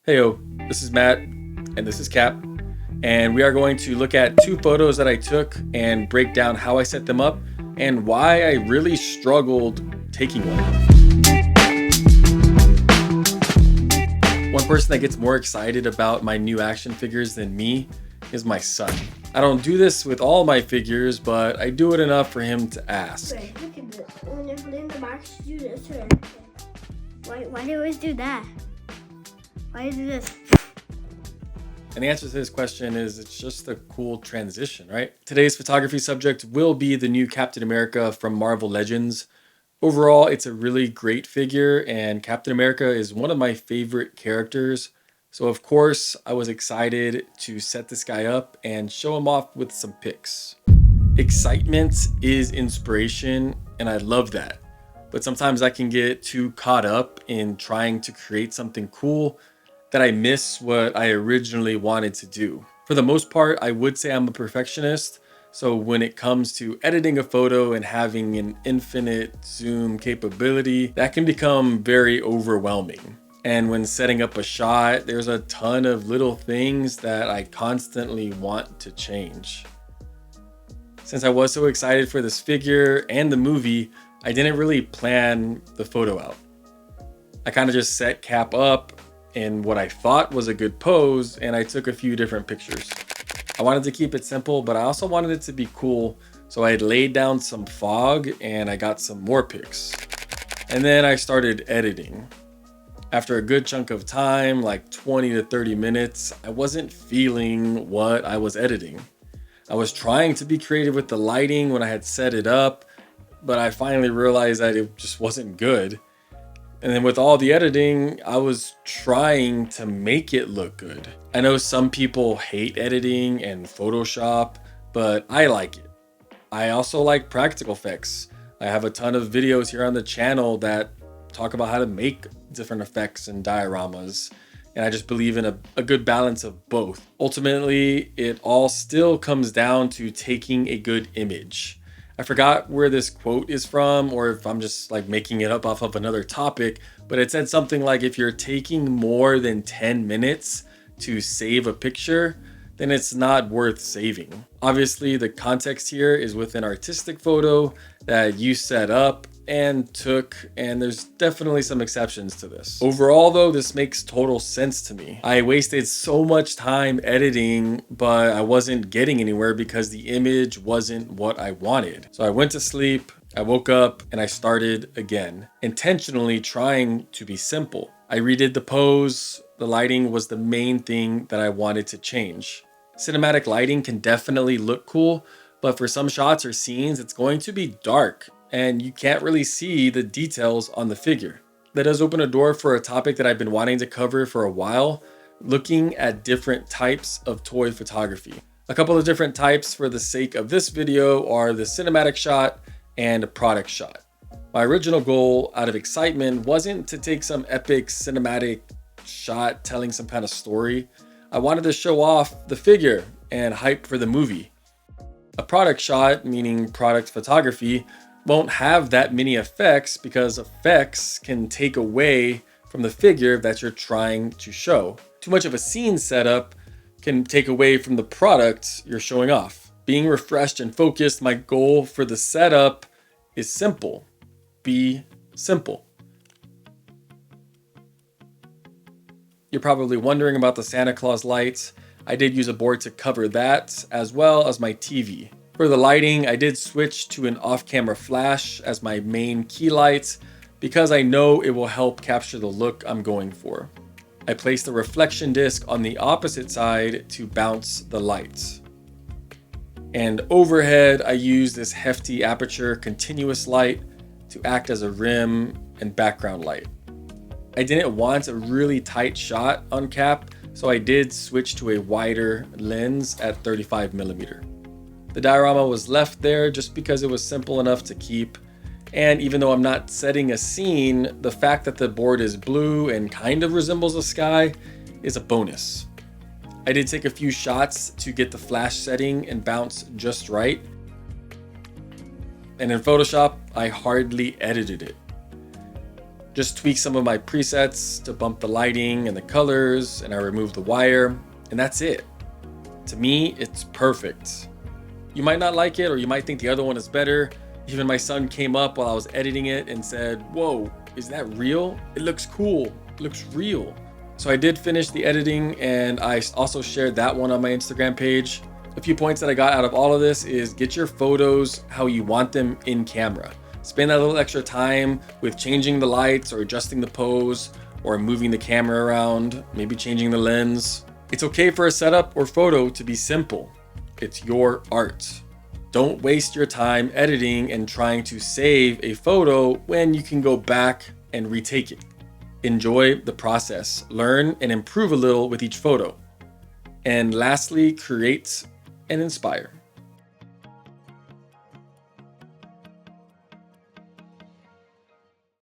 Heyo, this is Matt, and this is Cap, and we are going to look at two photos that I took and break down how I set them up and why I really struggled taking one. One person that gets more excited about my new action figures than me is my son. I don't do this with all my figures, but I do it enough for him to ask. Wait, look at this. When you put in the box, do this. Why do you always do that? Why do you do this? And the answer to this question is it's just a cool transition, right? Today's photography subject will be the new Captain America from Marvel Legends. Overall, it's a really great figure, and Captain America is one of my favorite characters. So of course, I was excited to set this guy up and show him off with some pics. Excitement is inspiration, and I love that. But sometimes I can get too caught up in trying to create something cool that I miss what I originally wanted to do. For the most part, I would say I'm a perfectionist. So when it comes to editing a photo and having an infinite zoom capability, that can become very overwhelming. And when setting up a shot, there's a ton of little things that I constantly want to change. Since I was so excited for this figure and the movie, I didn't really plan the photo out. I kind of just set Cap up in what I thought was a good pose, and I took a few different pictures. I wanted to keep it simple, but I also wanted it to be cool, so I had laid down some fog and I got some more pics. And then I started editing. After a good chunk of time, like 20 to 30 minutes, I wasn't feeling what I was editing. I was trying to be creative with the lighting when I had set it up, but I finally realized that it just wasn't good. And then with all the editing, I was trying to make it look good. I know some people hate editing and Photoshop, but I like it. I also like practical effects. I have a ton of videos here on the channel that talk about how to make different effects and dioramas. And I just believe in a good balance of both. Ultimately, it all still comes down to taking a good image. I forgot where this quote is from, or if I'm just like making it up off of another topic, but it said something like, if you're taking more than 10 minutes to save a picture, then it's not worth saving. Obviously, the context here is with an artistic photo that you set up and took, and there's definitely some exceptions to this. Overall though, this makes total sense to me. I wasted so much time editing, but I wasn't getting anywhere because the image wasn't what I wanted. So I went to sleep, I woke up, and I started again, intentionally trying to be simple. I redid the pose. The lighting was the main thing that I wanted to change. Cinematic lighting can definitely look cool, but for some shots or scenes, it's going to be dark and you can't really see the details on the figure. That does open a door for a topic that I've been wanting to cover for a while, looking at different types of toy photography. A couple of different types for the sake of this video are the cinematic shot and a product shot. My original goal out of excitement wasn't to take some epic cinematic shot telling some kind of story. I wanted to show off the figure and hype for the movie. A product shot, meaning product photography, won't have that many effects because effects can take away from the figure that you're trying to show. Too much of a scene setup can take away from the product you're showing off. Being refreshed and focused, my goal for the setup is simple. Be simple. You're probably wondering about the Santa Claus lights. I did use a board to cover that, as well as my TV. For the lighting, I did switch to an off-camera flash as my main key light because I know it will help capture the look I'm going for. I placed the reflection disc on the opposite side to bounce the lights. And overhead, I used this hefty aperture continuous light to act as a rim and background light. I didn't want a really tight shot on Cap, so I did switch to a wider lens at 35mm. The diorama was left there just because it was simple enough to keep, and even though I'm not setting a scene, the fact that the board is blue and kind of resembles the sky is a bonus. I did take a few shots to get the flash setting and bounce just right, and in Photoshop, I hardly edited it. Just tweak some of my presets to bump the lighting and the colors, and I remove the wire, and that's it. To me, it's perfect. You might not like it, or you might think the other one is better. Even my son came up while I was editing it and said, "Whoa, is that real? It looks cool, it looks real." So I did finish the editing, and I also shared that one on my Instagram page. A few points that I got out of all of this is get your photos how you want them in camera. Spend that little extra time with changing the lights or adjusting the pose or moving the camera around, maybe changing the lens. It's okay for a setup or photo to be simple. It's your art. Don't waste your time editing and trying to save a photo when you can go back and retake it. Enjoy the process. Learn and improve a little with each photo. And lastly, create and inspire.